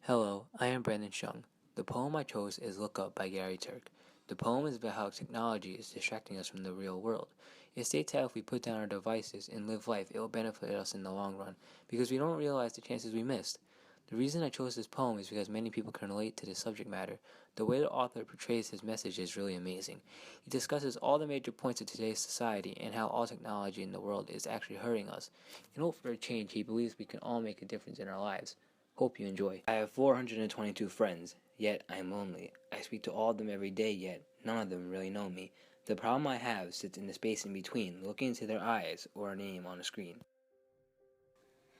Hello, I am Brandon Shung. The poem I chose is Look Up by Gary Turk. The poem is about how technology is distracting us from the real world. It states how if we put down our devices and live life, it will benefit us in the long run, because we don't realize the chances we missed. The reason I chose this poem is because many people can relate to this subject matter. The way the author portrays his message is really amazing. He discusses all the major points of today's society and how all technology in the world is actually hurting us. In hope for a change, he believes we can all make a difference in our lives. Hope you enjoy. I have 422 friends, yet I am lonely. I speak to all of them every day, yet none of them really know me. The problem I have sits in the space in between, looking into their eyes or a name on a screen.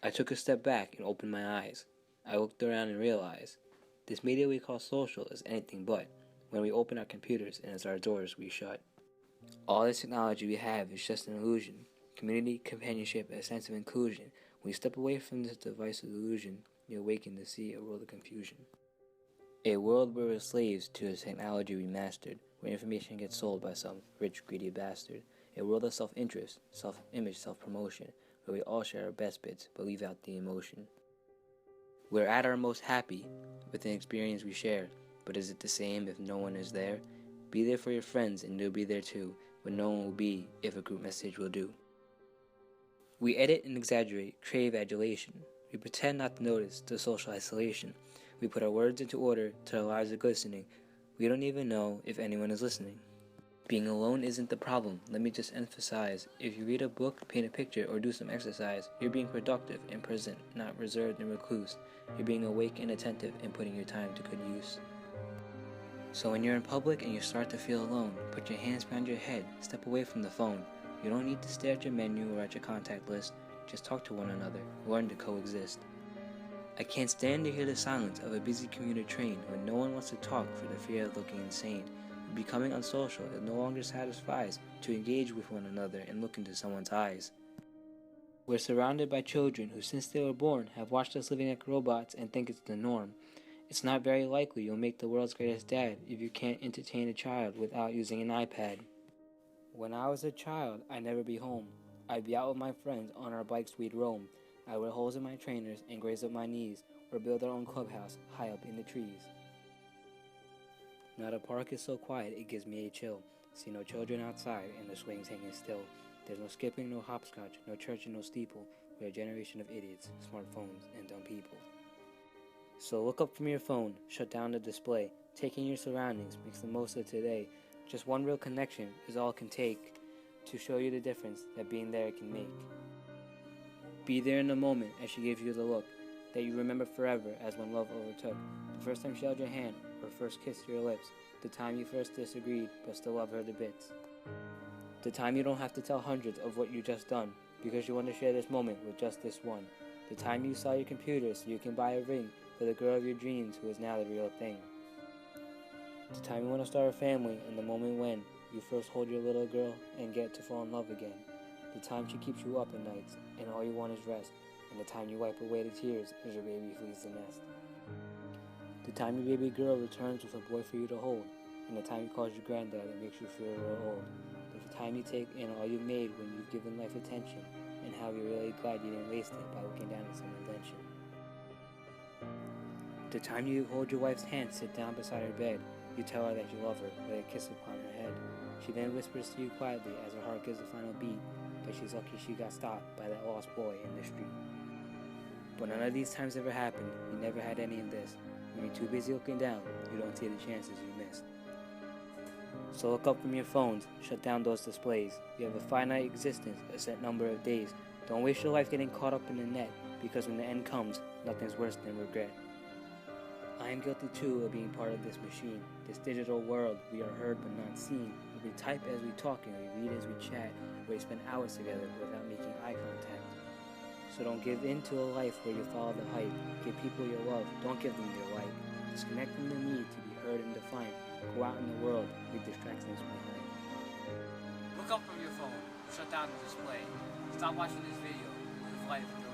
I took a step back and opened my eyes. I looked around and realized this media we call social is anything but. When we open our computers and it's our doors we shut. All this technology we have is just an illusion. Community, companionship, a sense of inclusion. When you step away from this divisive illusion, you awaken to see a world of confusion. A world where we're slaves to the technology we mastered, where information gets sold by some rich, greedy bastard. A world of self-interest, self-image, self-promotion, where we all share our best bits but leave out the emotion. We're at our most happy with the experience we share, but is it the same if no one is there? Be there for your friends and they'll be there too, but no one will be if a group message will do. We edit and exaggerate, crave adulation. We pretend not to notice the social isolation. We put our words into order till our lives are glistening. We don't even know if anyone is listening. Being alone isn't the problem. Let me just emphasize, if you read a book, paint a picture, or do some exercise, you're being productive and present, not reserved and recluse. You're being awake and attentive and putting your time to good use. So when you're in public and you start to feel alone, put your hands behind your head, step away from the phone. You don't need to stare at your menu or at your contact list. Just talk to one another, learn to coexist. I can't stand to hear the silence of a busy commuter train when no one wants to talk for the fear of looking insane. Becoming unsocial, it no longer satisfies to engage with one another and look into someone's eyes. We're surrounded by children who since they were born have watched us living like robots and think it's the norm. It's not very likely you'll make the world's greatest dad if you can't entertain a child without using an iPad. When I was a child, I'd never be home. I'd be out with my friends, on our bikes we'd roam. I'd wear holes in my trainers and graze up my knees, or build our own clubhouse high up in the trees. Now the park is so quiet it gives me a chill. See no children outside and the swings hanging still. There's no skipping, no hopscotch, no church and no steeple. We're a generation of idiots, smartphones, and dumb people. So look up from your phone, shut down the display. Take in your surroundings, make the most of today. Just one real connection is all it can take to show you the difference that being there can make. Be there in the moment as she gives you the look that you remember forever as when love overtook. The first time she held your hand or first kissed your lips. The time you first disagreed but still love her to bits. The time you don't have to tell hundreds of what you just done because you want to share this moment with just this one. The time you sell your computer so you can buy a ring for the girl of your dreams who is now the real thing. The time you want to start a family and the moment when you first hold your little girl and get to fall in love again. The time she keeps you up at nights and all you want is rest. And the time you wipe away the tears as your baby flees the nest. The time your baby girl returns with a boy for you to hold. And the time he calls you granddad and makes you feel real old. The time you take in all you made when you've given life attention. And how you're really glad you didn't waste it by looking down at some invention. The time you hold your wife's hand, sit down beside her bed. You tell her that you love her, lay a kiss upon her head. She then whispers to you quietly as her heart gives a final beat, that she's lucky she got stopped by that lost boy in the street. But none of these times ever happened. You never had any of this. When you're too busy looking down, you don't see the chances you missed. So look up from your phones, shut down those displays. You have a finite existence, a set number of days. Don't waste your life getting caught up in the net, because when the end comes, nothing's worse than regret. I am guilty too of being part of this machine, this digital world. We are heard but not seen. We type as we talk and we read as we chat, where we spend hours together without making eye contact. So don't give in to a life where you follow the hype. Give people your love, don't give them your like. Disconnect from the need to be heard and defined. Go out in the world, leave distractions behind. Look up from your phone, shut down the display. Stop watching this video, live life.